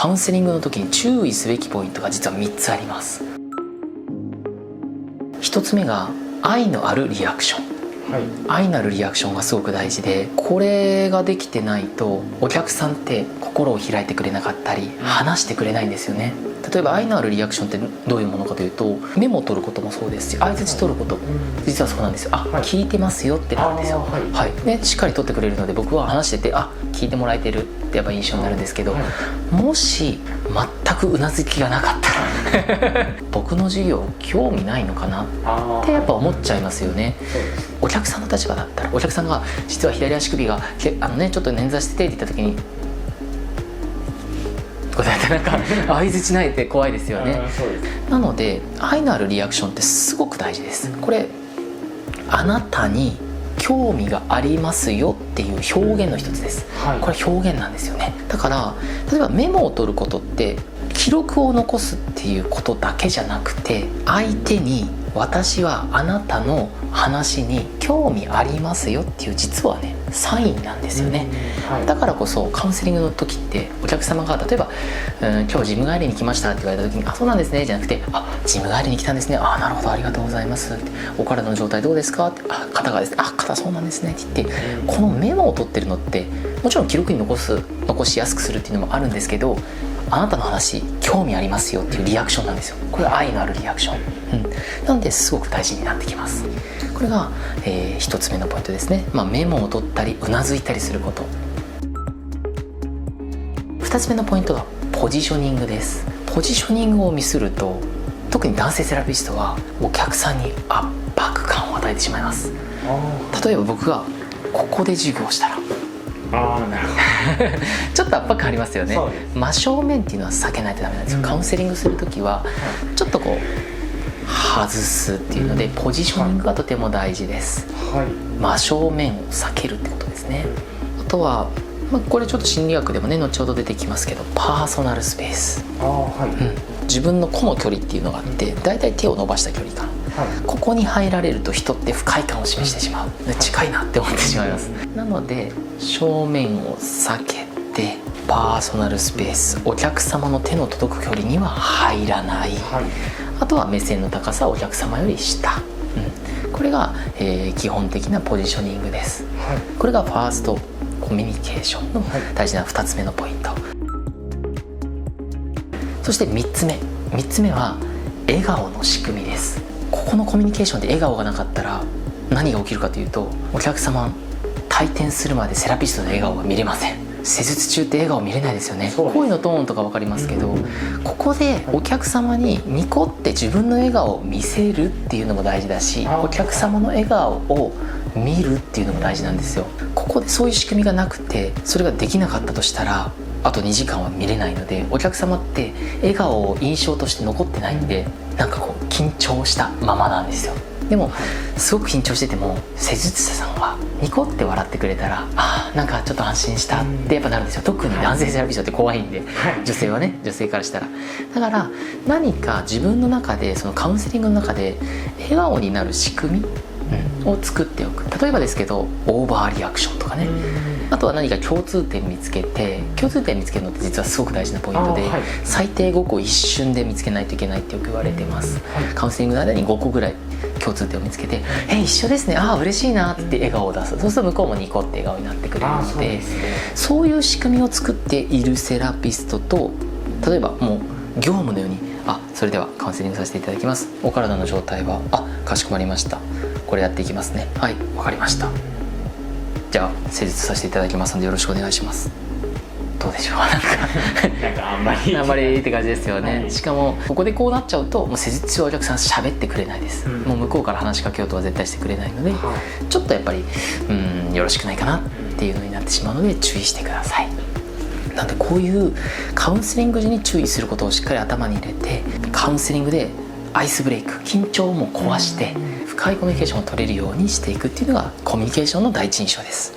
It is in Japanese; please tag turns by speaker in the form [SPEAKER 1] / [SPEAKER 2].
[SPEAKER 1] カウンセリングの時に注意すべきポイントが実は3つあります。1つ目が愛のあるリアクション。愛のあるリアクションがすごく大事で、これができてないとお客さんって心を開いてくれなかったり話してくれないんですよね。例えば愛のあるリアクションってどういうものかというと、メモを取ることもそうですし、相槌取ることも実はそうなんですよ。聞いてますよってなんですよ。ね、しっかり取ってくれるので、僕は話してて聞いてもらえてるってやっぱ印象になるんですけど、もし全くうなずきがなかったら僕の授業興味ないのかなってやっぱ思っちゃいますよね。お客さんの立場だったら、お客さんが実は左足首がちょっと捻挫しててって言った時になんか相づちないって怖いですよね。なので愛のあるリアクションってすごく大事です。これあなたに興味がありますよっていう表現の一つです。これ表現なんですよね。だから例えばメモを取ることって記録を残すっていうことだけじゃなくて、相手に私はあなたの話に興味ありますよっていう実はねサインなんですよね。だからこそカウンセリングの時ってお客様が例えば今日ジム帰りに来ましたって言われた時にそうなんですねじゃなくてジム帰りに来たんですね、なるほどありがとうございますって、お体の状態どうですかって、肩がですね、肩そうなんですねって言って、このメモを取ってるのってもちろん記録に残しやすくするっていうのもあるんですけど、あなたの話興味ありますよっていうリアクションなんですよ。これは愛のあるリアクション、なのですごく大事になってきます。これが、1つ目のポイントですね。メモを取ったりうなずいたりすること。2つ目のポイントがポジショニングです。ポジショニングをミスると、特に男性セラピストはお客さんに圧迫感を与えてしまいます。例えば僕がここで授業をしたらなるほどちょっと圧迫感ありますよね。真正面っていうのは避けないとダメなんですよ。カウンセリングする時はちょっとこう外すっていうので、ポジショニングがとても大事です。真正面を避けるってことですね。あとはこれちょっと心理学でもね後ほど出てきますけど、パーソナルスペース。自分の個の距離っていうのがあって、だいたい手を伸ばした距離感、ここに入られると人って不快感を示してしまう。近いなって思ってしまいます。なので正面を避けてパーソナルスペース、お客様の手の届く距離には入らない、あとは目線の高さお客様より下、これが、基本的なポジショニングです。これがファーストコミュニケーションの大事な2つ目のポイント。そして3つ目は笑顔の仕組みです。ここのコミュニケーションで笑顔がなかったら何が起きるかというと、お客様退店するまでセラピストの笑顔が見れません。施術中って笑顔見れないですよね。声のトーンとか分かりますけど、ここでお客様にニコって自分の笑顔を見せるっていうのも大事だし、お客様の笑顔を見るっていうのも大事なんですよ。ここでそういう仕組みがなくて、それができなかったとしたらあと2時間は見れないので、お客様って笑顔を印象として残ってないんで、なんかこう緊張したままなんですよ。でもすごく緊張してても施術者さんはニコって笑ってくれたらなんかちょっと安心したってやっぱなるんですよ。特に男性セラピストって怖いんで、女性はね、女性からしたら。だから何か自分の中で、そのカウンセリングの中で笑顔になる仕組みを作っておく。例えばですけどオーバーリアクションとかね、あとは何か共通点見つけて、共通点見つけるのって実はすごく大事なポイントで、最低5個一瞬で見つけないといけないってよく言われてます。カウンセリングの間に5個ぐらい共通点を見つけて、一緒ですね、嬉しいなって笑顔を出す。そうすると向こうもニコって笑顔になってくれるので、そういう仕組みを作っているセラピストと、例えばもう業務のようにそれではカウンセリングさせていただきます、お体の状態はかしこまりました、これやっていきますね、はい、わかりました、じゃあ施術させていただきますのでよろしくお願いします。どうでしょう、なんかあんまりって感じですよね。しかもここでこうなっちゃうともう施術中はお客さん喋ってくれないです、もう向こうから話しかけようとは絶対してくれないので、ちょっとやっぱりよろしくないかなっていうのになってしまうので注意してください。なのでこういうカウンセリング時に注意することをしっかり頭に入れて、カウンセリングでアイスブレイク、緊張も壊して深いコミュニケーションを取れるようにしていくっていうのがコミュニケーションの第一印象です。